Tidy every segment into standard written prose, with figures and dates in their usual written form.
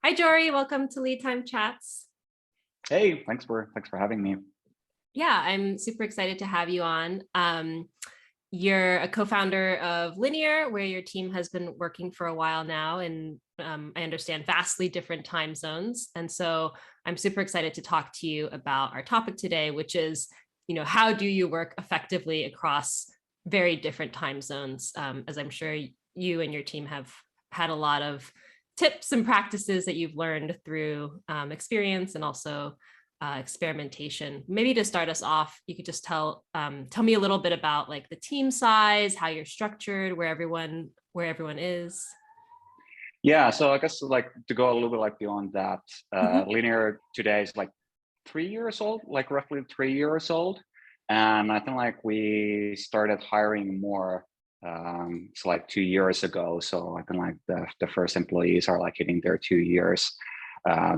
Hi, Jori. Welcome to Lead Time Chats. Hey, thanks for having me. Yeah, I'm super excited to have you on. You're a co-founder of Linear, where your team has been working for a while now, and I understand vastly different time zones. And so I'm super excited to talk to you about our topic today, which is, how do you work effectively across very different time zones? As I'm sure you and your team have had a lot of tips and practices that you've learned through experience and also experimentation. Maybe to start us off, you could just tell me a little bit about like the team size, how you're structured, where everyone is. Yeah, so I guess like to go a little bit like beyond that, Linear today is like 3 years old, like roughly 3 years old, and I think like we started hiring more. It's like 2 years ago, so I think like the first employees are like hitting their 2 years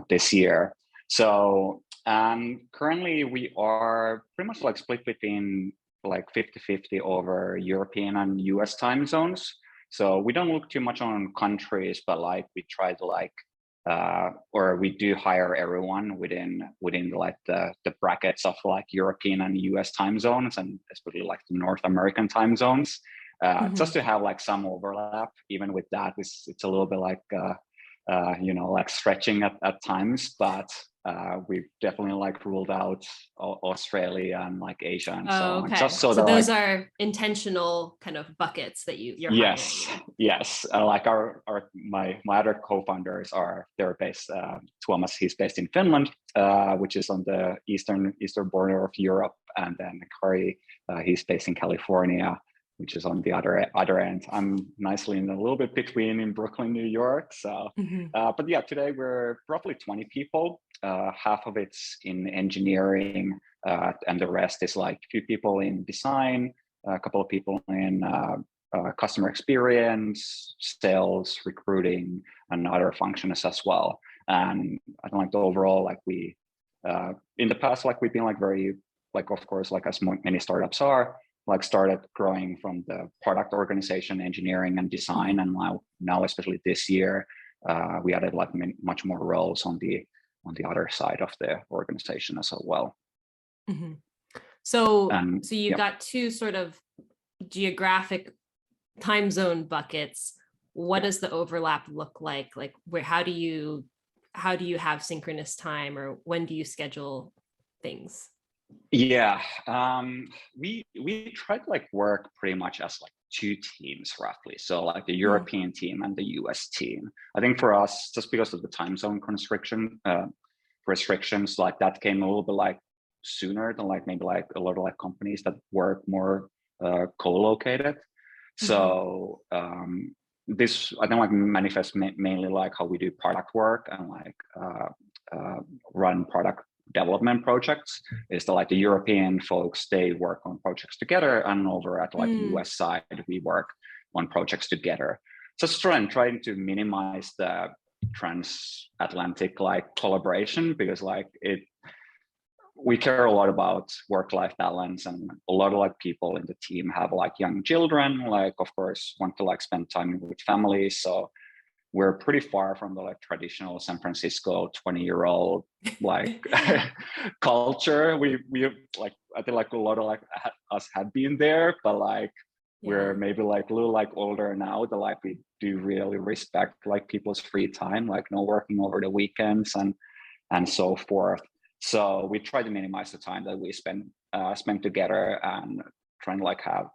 this year. So currently we are pretty much like split between like 50-50 over European and US time zones. So we don't look too much on countries, but like we try to like, or we do hire everyone within like the brackets of like European and US time zones, and especially like the North American time zones, just to have like some overlap. Even with that, it's a little bit like, like stretching at times, but we've definitely like ruled out Australia and like Asia and so on. Okay. Just so So that those like, are intentional kind of buckets that you're yes, hiring. yes. Like my other co-founders they're based. Tuomas, he's based in Finland, which is on the eastern border of Europe, and then Kari, he's based in California, which is on the other end. I'm nicely in a little bit between in Brooklyn, New York. So, but yeah, today we're roughly 20 people. Half of it's in engineering, and the rest is like a few people in design, a couple of people in customer experience, sales, recruiting, and other functions as well. And I think like the overall, like we, in the past, like we've been like very, like, of course, like as many startups are, like started growing from the product organization, engineering and design. And now especially this year, we added like much more roles on the other side of the organization as well. So you've got two sort of geographic time zone buckets. What does the overlap look like? Like how do you have synchronous time, or when do you schedule things? Yeah, we try to like work pretty much as like two teams roughly. So like the European team and the US team. I think for us, just because of the time zone restrictions, like that came a little bit like sooner than like maybe like a lot of like companies that work more co-located. So this I think like manifests mainly like how we do product work and like run product development projects. Is that like the European folks, they work on projects together, and over at like the US side we work on projects together. Just trying to minimize the transatlantic like collaboration, because like we care a lot about work-life balance, and a lot of like people in the team have like young children, like of course want to like spend time with families. So we're pretty far from the like traditional San Francisco 20-year-old like culture. We like, I think like a lot of like us had been there, but like we're maybe like a little like older now, that like we do really respect like people's free time, like no working over the weekends and so forth. So we try to minimize the time that we spend together, and trying to like have.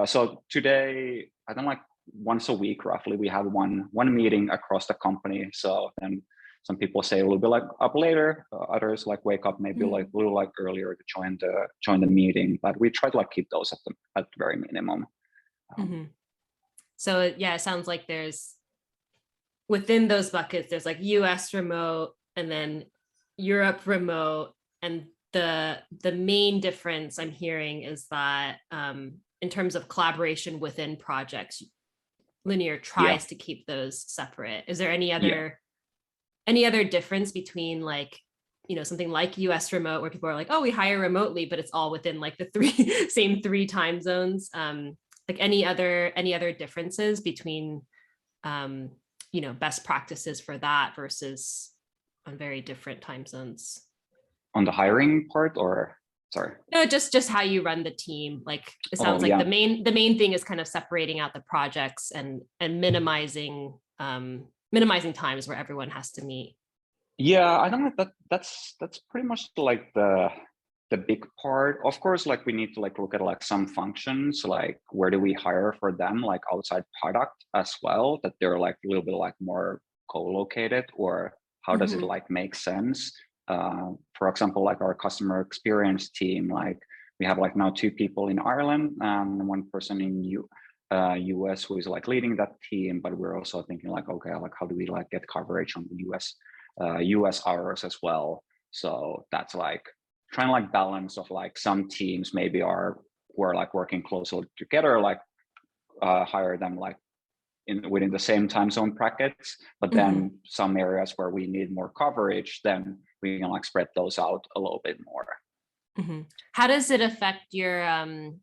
So today, I think like once a week roughly we have one meeting across the company. So then some people say a little bit like up later, others like wake up maybe like a little like earlier to join the meeting. But we try to like keep those at the very minimum. So yeah, it sounds like there's within those buckets, there's like US remote and then Europe remote, and the main difference I'm hearing is that in terms of collaboration within projects, Linear tries to keep those separate. Is there any other difference between like, something like US remote, where people are like, oh, we hire remotely, but it's all within like the same three time zones? Like any other differences between best practices for that versus on very different time zones? On the hiring part, or sorry? No, just how you run the team. Like it sounds Oh like yeah. the main thing is kind of separating out the projects and minimizing times where everyone has to meet. Yeah, I don't know that's pretty much like the big part. Of course, like we need to like look at like some functions, like where do we hire for them, like outside product as well, that they're like a little bit like more co-located, or how does it Mhm. like make sense? For example, like our customer experience team, like we have like now 2 people in Ireland and 1 person in US who is like leading that team, but we're also thinking like, okay, like how do we like get coverage on the US hours as well? So that's like trying to like balance of like some teams maybe we're like working closely together, like hire them like within the same time zone brackets, but Mhm. then some areas where we need more coverage, then we can like spread those out a little bit more. Mhm. How does it affect your I'm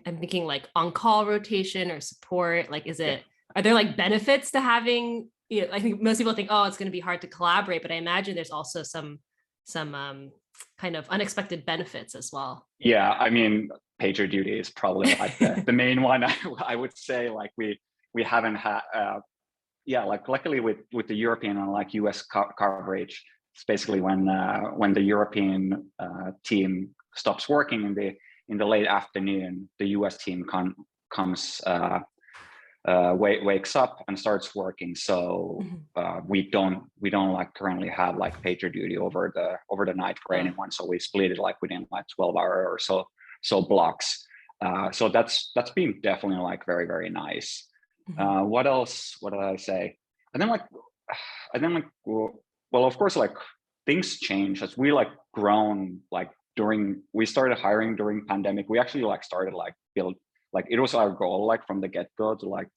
thinking like on-call rotation or support? Like, Yeah. are there like benefits to having, I think most people think, oh, it's going to be hard to collaborate, but I imagine there's also some kind of unexpected benefits as well. Yeah, I mean, pager duty is probably like the main one. I would say like we haven't had yeah, like luckily with the European and like US coverage, it's basically when the European team stops working in the late afternoon, the US team comes wakes up and starts working. So Mhm. we don't like currently have like pager duty over the night for anyone. So we split it like within like 12-hour or so blocks. So that's been definitely like very, very nice. Mhm. What else? What did I say? And then like well, of course, like things change as we like grown. Like we started hiring during pandemic. We actually like started like build, like it was our goal like from the get-go to like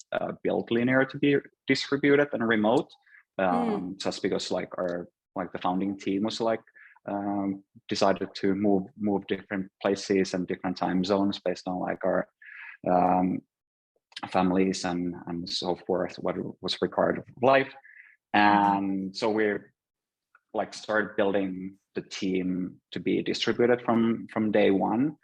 build linear to be distributed and remote, Mm. just because like the founding team was like decided to move different places and different time zones based on like our um, families and so forth, what was required of life. Mhm. And so we're like started building the team to be distributed from day one,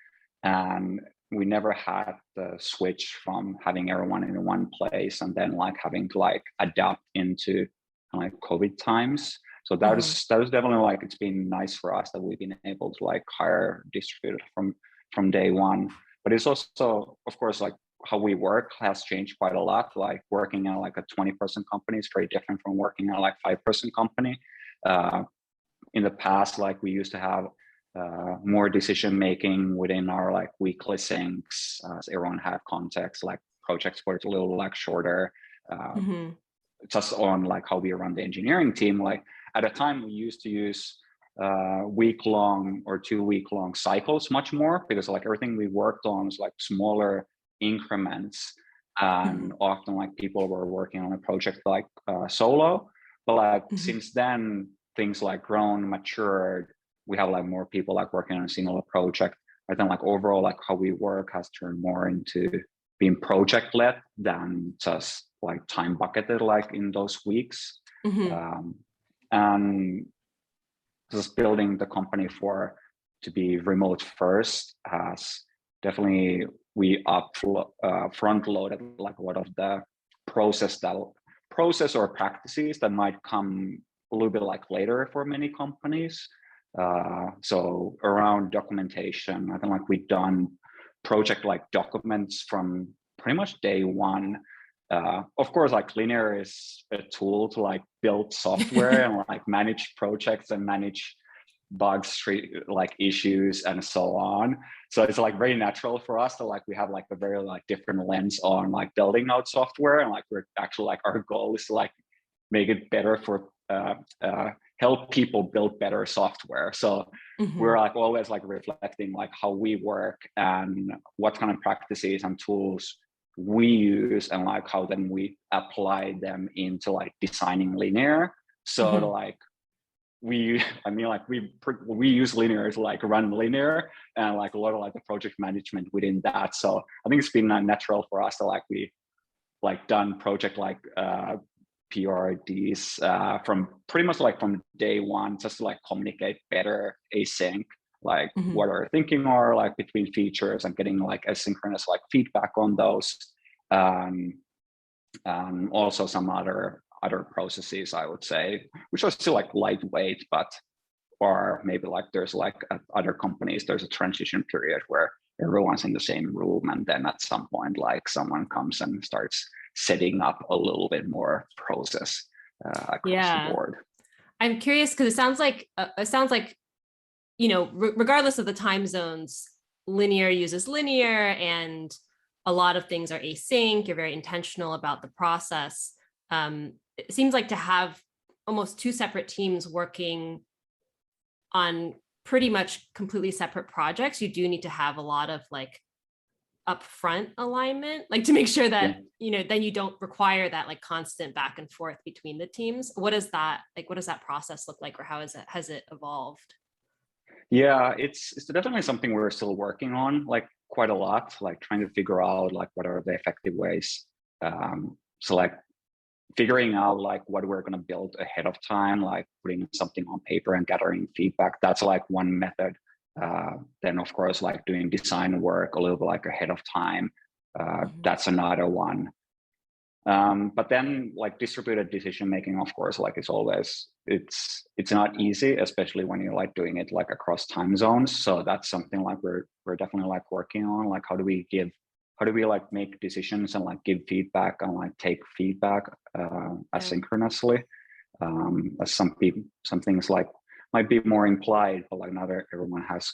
and we never had the switch from having everyone in one place and then like having to like adapt into like COVID times. So Mhm. that was definitely like, it's been nice for us that we've been able to like hire distributed from day one. But it's also, of course, like how we work has changed quite a lot. Like working at like a 20-person company is very different from working at like 5-person company. Uh, in the past, like we used to have more decision making within our like weekly syncs, as everyone had context. Like projects were a little like shorter, uh, Mhm. just on like how we run the engineering team. Like at a time, we used to use week-long or 2-week-long cycles much more, because like everything we worked on was like smaller increments, and Mhm. often like people were working on a project like solo. But like Mhm. since then, things like grown, matured. We have like more people like working on a single project. I think like overall, like how we work has turned more into being project led than just like time bucketed like in those weeks. Mhm. Um, and just building the company to be remote first has definitely front loaded like a lot of the process or practices that might come a little bit like later for many companies. So around documentation, I think like we've done project like documents from pretty much day one. Of course, like linear is a tool to like build software and like manage projects and manage bugs, like issues and so on. So it's like very natural for us to like, we have like a very like different lens on like building out software, and like we're actually like our goal is to like make it better for help people build better software. So we're Mhm. like always like reflecting like how we work and what kind of practices and tools we use, and like how then we apply them into like designing linear. So to Mhm. like I mean like we use linear to like run linear, and like a lot of like the project management within that. So I think it's been natural for us to like we like done project like PRDs from pretty much like from day one, just to like communicate better async, like what our thinking are like between features and getting like asynchronous like feedback on those. Also some other processes, I would say, which are still like lightweight, but or maybe like there's like at other companies, there's a transition period where everyone's in the same room, and then at some point like someone comes and starts setting up a little bit more process across the board. I'm curious because it sounds like regardless of the time zones, linear uses linear, and a lot of things are async. You're very intentional about the process. It seems like to have almost two separate teams working on pretty much completely separate projects, you do need to have a lot of like upfront alignment, like to make sure that, then you don't require that like constant back and forth between the teams. What does that process look like, or how has it evolved? Yeah, it's definitely something we're still working on, like quite a lot, like trying to figure out like what are the effective ways. So like figuring out like what we're going to build ahead of time, like putting something on paper and gathering feedback. That's like one method. Then of course, like doing design work a little bit like ahead of time. That's another one. But then like distributed decision making, of course, like it's not easy, especially when you're like doing it like across time zones. So that's something like we're definitely like working on, like how do we like make decisions and like give feedback and like take feedback asynchronously. As some things like might be more implied, but like not everyone has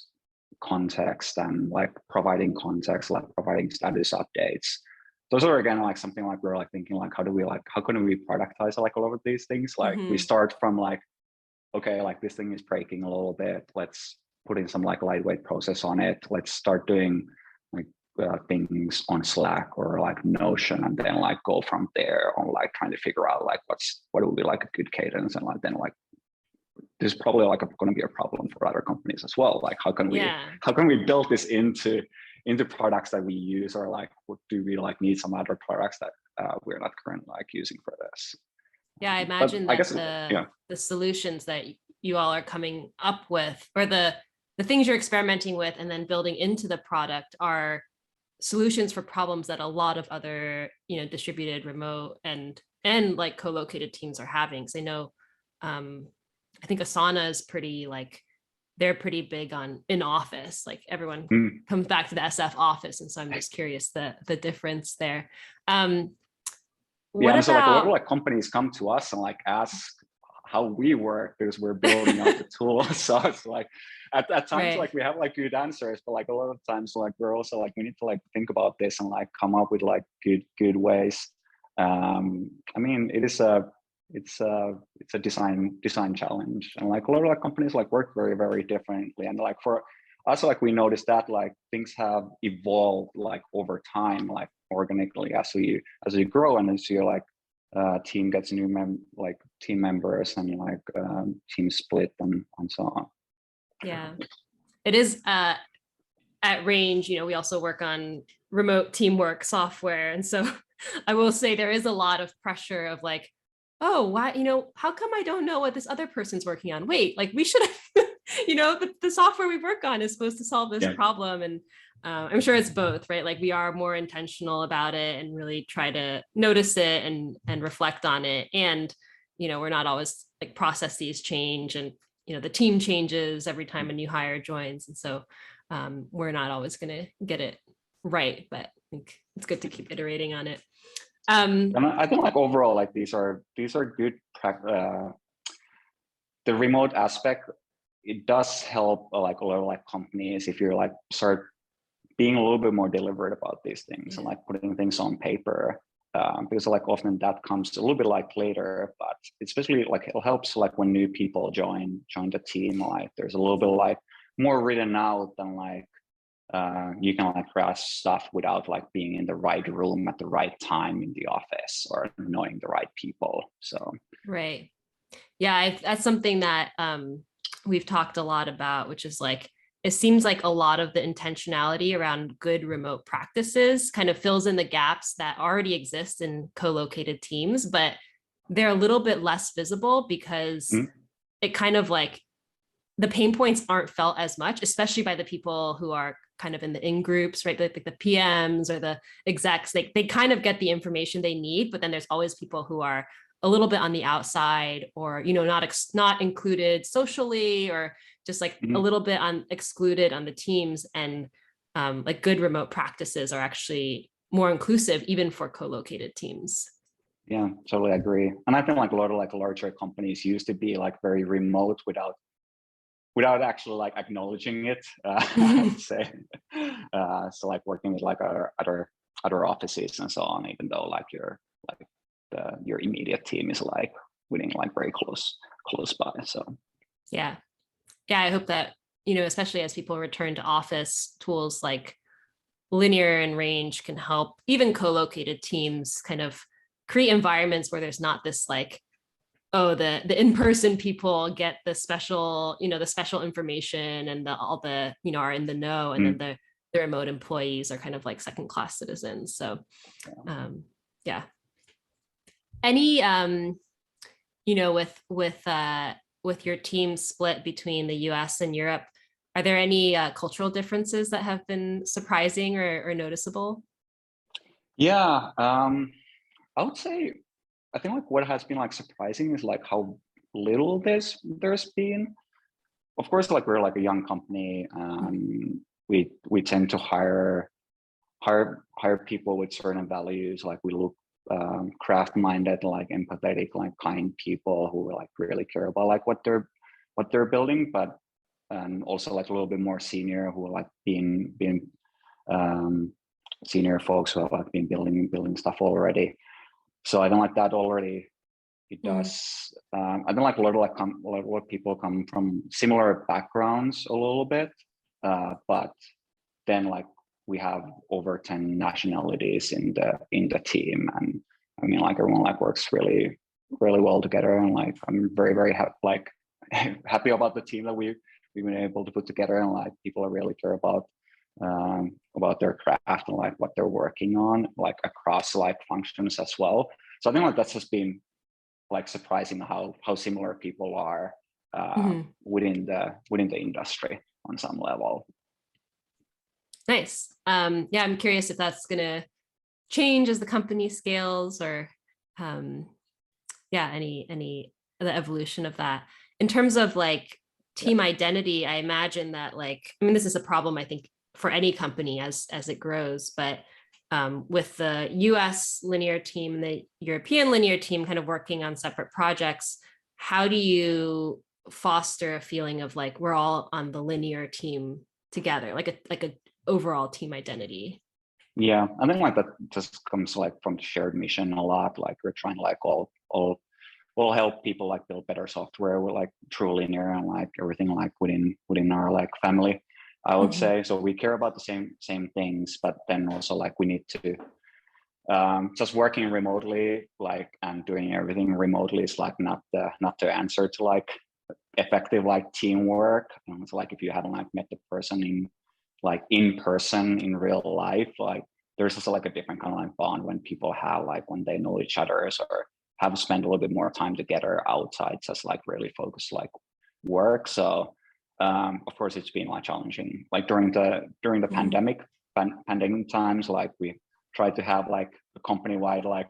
context, and like providing context, like providing status updates. Those are again like something like we're like thinking like how can we productize like all of these things? Like we start from like, okay, like this thing is breaking a little bit. Let's put in some like lightweight process on it. Let's start doing like things on Slack or like Notion, and then like go from there on like trying to figure out like what would be like a good cadence, and like then like there's probably like going to be a problem for other companies as well. Like how can we build this into products that we use, or like what do we like need some other products that we're not currently like using for this? I imagine that the solutions that you all are coming up with, or the things you're experimenting with and then building into the product, are solutions for problems that a lot of other distributed, remote, and like co-located teams are having. So I know I think Asana is they're pretty big on in office, like everyone comes back to the SF office. And so I'm just curious the difference there. So like a lot of like companies come to us and like ask how we work because we're building out the tool. So it's like at times like we have like good answers, but like a lot of times like we're also like we need to like think about this and like come up with like good ways. I mean, it's a design challenge, and like a lot of like companies like work very, very differently. And like for us, like we noticed that like things have evolved like over time, like organically as we grow, and as your like team gets new team members, and like team split and so on. Yeah, it is at Range, we also work on remote teamwork software, and so I will say there is a lot of pressure of like, oh, why, how come I don't know what this other person's working on? Wait, like we should have, the software we work on is supposed to solve this problem. And I'm sure it's both, right? Like we are more intentional about it and really try to notice it and reflect on it. And, we're not always like processes change, and, the team changes every time a new hire joins. And so we're not always going to get it right, but I think it's good to keep iterating on it. And I think like overall, like these are good the remote aspect. It does help like a lot of like companies if you're like start being a little bit more deliberate about these things and like putting things on paper, because like often that comes a little bit like later, but especially like it helps like when new people join the team, like there's a little bit like more written out than like you can like grasp stuff without like being in the right room at the right time in the office or knowing the right people. So right, that's something that we've talked a lot about, which is like it seems like a lot of the intentionality around good remote practices kind of fills in the gaps that already exist in co-located teams, but they're a little bit less visible because Mm, it kind of like the pain points aren't felt as much, especially by the people who are kind of in the in groups, right? Like the PMs or the execs, they kind of get the information they need, but then there's always people who are a little bit on the outside, or not included socially, or just like a mm. little bit excluded on the teams. And like good remote practices are actually more inclusive even for co-located teams. Yeah, totally agree. And I think like a lot of like larger companies used to be like very remote without actually like acknowledging it. I would say. So like working with like other offices and so on, even though like your immediate team is like within like very close by. So Yeah. Yeah, I hope that, especially as people return to office, tools like linear and range can help even co-located teams kind of create environments where there's not this like, oh, the in-person people get the special information, and all the, are in the know, and then mm, the remote employees are kind of like second-class citizens. So yeah. yeah. Any with your team split between the US and Europe, are there any cultural differences that have been surprising or noticeable? Yeah, I would say I think like what has been like surprising is like how little there's been. Of course, like we're like a young company. We tend to hire people with certain values. Like we look craft minded, like empathetic, like kind people who like really care about like what they're building, but also like a little bit more senior who are like being um, senior folks who have like been building stuff already. So I don't like that already. It Mm. does. I don't like a lot of like a lot of people come from similar backgrounds a little bit, but then like we have over 10 nationalities in the team, and I mean like everyone like works really well together, and like I'm very happy about the team that we've been able to put together, and like people really care about their craft and like what they're working on, like across like functions as well. So I think like that's just been like surprising how similar people are Mhm. within the industry on some level. Nice. Yeah, I'm curious if that's gonna change as the company scales, or um, yeah, any the evolution of that. In terms of like Yeah. team identity, I imagine that, like, I mean, this is a problem I think for any company as it grows, but with the US linear team and the European linear team kind of working on separate projects, how do you foster a feeling of like we're all on the linear team together, like a overall team identity? Yeah, I think like that just comes like from the shared mission a lot. Like we're trying to like all help people like build better software with like true linear and like everything like within our like family, I would Mhm. say. So we care about the same things, but then also like we need to just working remotely like and doing everything remotely is like not the answer to like effective like teamwork. So like if you haven't like met the person in person in real life, like there's also like a different kind of like bond when people have like when they know each other or have spent a little bit more time together outside just like really focus like work. So of course it's been like challenging like during the Mhm. pandemic times. Like we tried to have like a company-wide like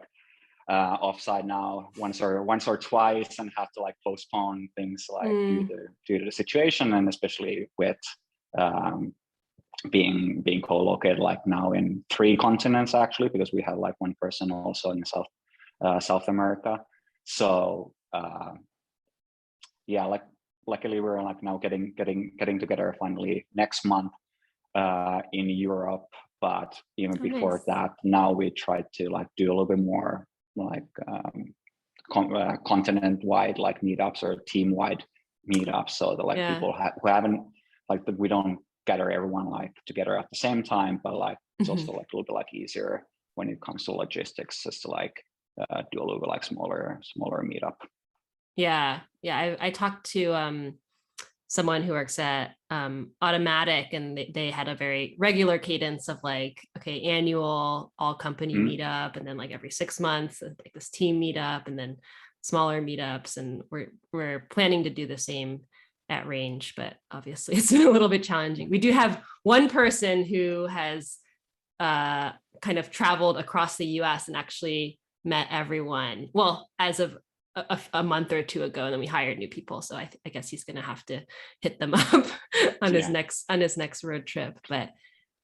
offsite now once or twice, and have to like postpone things like Mm. due to the situation, and especially with um, being co-located like now in 3 continents actually, because we have like one person also in South America. So yeah, like luckily we're like now getting together finally next month in Europe. But even Oh, before nice. that, now we try to like do a little bit more like continent-wide like meetups or team-wide meetups, so that like Yeah. people who haven't like we don't gather everyone like together at the same time, but like it's Mhm. also like a little bit like easier when it comes to logistics just to like do a little bit like smaller meetup. Yeah. Yeah. I talked to someone who works at Automatic, and they had a very regular cadence of like, okay, annual all company Mm, meetup, and then like every 6 months, like this team meetup, and then smaller meetups, and we're planning to do the same at Range, but obviously it's been a little bit challenging. We do have one person who has kind of traveled across the US and actually met everyone, well, as of a month or two ago, and then we hired new people. So I guess he's going to have to hit them up on his next road trip. But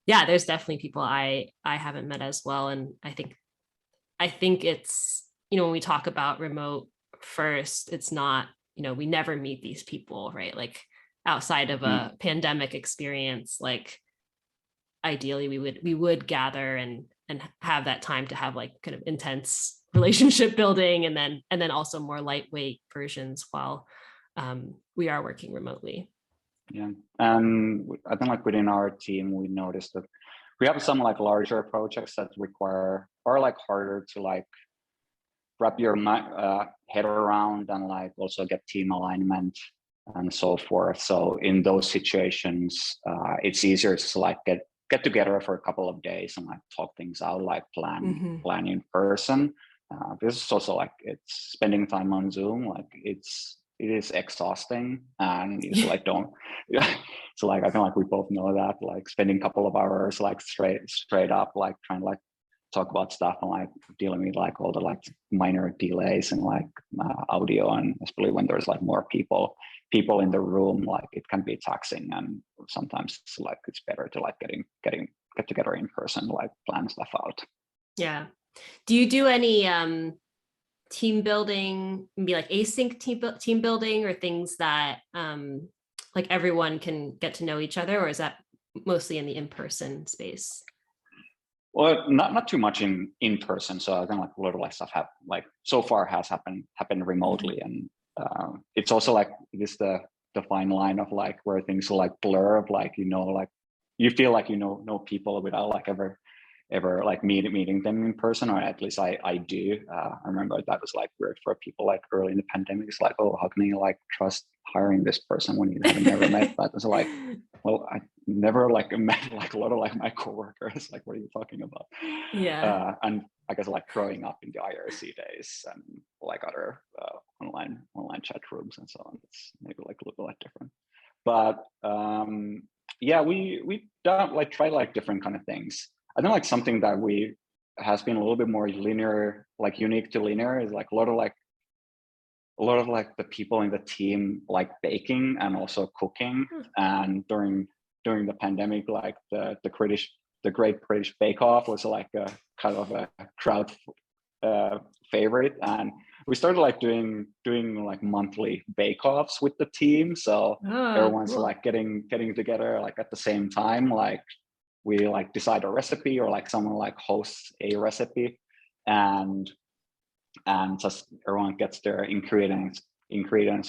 yeah, there's definitely people I haven't met as well. And I think it's, when we talk about remote first, it's not, we never meet these people, right? Like outside of a pandemic experience, like ideally we would gather and have that time to have like kind of intense relationship building, and then also more lightweight versions while we are working remotely. Yeah, and I think like within our team, we noticed that we have some like larger projects that require, or like harder to like wrap your head around, and like also get team alignment and so forth. So in those situations, it's easier to like get together for a couple of days and like talk things out, like plan in person. This is also like, it's spending time on Zoom, like it is exhausting, and you like don't. So like I feel like we both know that, like spending a couple of hours like straight up like trying to like talk about stuff and like dealing with like all the like minor delays and like audio, and especially when there's like more people in the room, like it can be taxing, and sometimes it's like it's better to like get together in person, like plan stuff out. Yeah. Do you do any team building, maybe like async team building, or things that like everyone can get to know each other, or is that mostly in the in-person space? Well, not too much in person. So I think like a lot of like stuff like so far has happened remotely, and it's also like this the fine line of like where things like blur of like like you feel like know people without like ever like meeting them in person, or at least I do. I remember that was like weird for people like early in the pandemic. It's like, oh, how can you like trust hiring this person when you haven't never met? But it's like, well, I never like met like a lot of like my coworkers. Like, what are you talking about? Yeah. And I guess like growing up in the IRC days and like other online chat rooms and so on, it's maybe like a little bit different. But yeah, we don't like try like different kind of things. I think like something that we has been a little bit more linear, like unique to linear, is like a lot of like the people in the team like baking and also cooking. And during the pandemic, like the Great British Bake Off was like a kind of a crowd favorite, and we started like doing like monthly bake offs with the team. So everyone's cool. like getting together like at the same time, like we like decide a recipe, or like someone like hosts a recipe, and just everyone gets their ingredients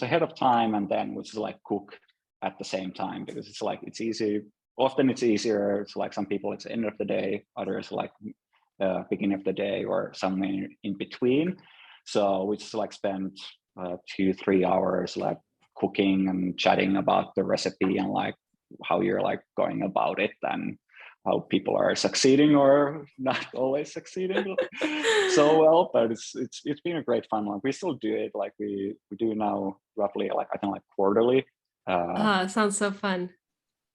ahead of time, and then we just like cook at the same time, because it's like it's easy. Often it's easier. It's like some people it's the end of the day, others like beginning of the day, or somewhere in between. So we just like spend 2-3 hours like cooking and chatting about the recipe, and like how you're like going about it, and how people are succeeding or not always succeeding so well. But it's been a great fun. Like we still do it, like we do now roughly like I think like quarterly. Sounds so fun.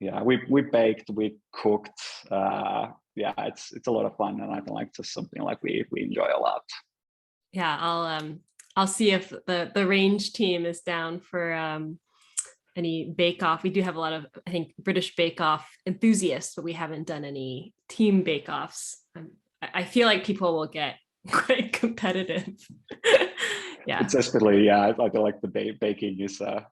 Yeah, we baked, we cooked. Yeah, it's a lot of fun, and I think like just something like we enjoy a lot. Yeah, I'll see if the Range team is down for any bake off. We do have a lot of, I think, British Bake Off enthusiasts, but we haven't done any team bake offs. I feel like people will get quite competitive. Yeah, It's especially, yeah, I feel like the baking is like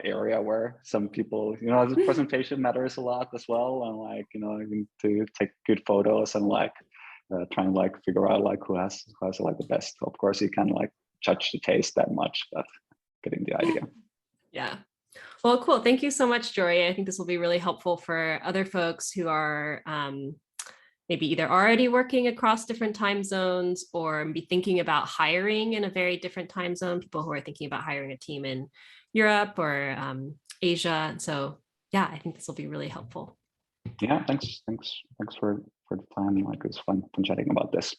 area where some people the presentation matters a lot as well, and like to take good photos and like try and like figure out like who has like the best. Of course you can like judge the taste that much, but getting the idea. Yeah. Well, cool. Thank you so much, Jori. I think this will be really helpful for other folks who are maybe either already working across different time zones, or be thinking about hiring in a very different time zone, people who are thinking about hiring a team in Europe or Asia. And so, yeah, I think this will be really helpful. Yeah, thanks for the time. Like it was fun chatting about this.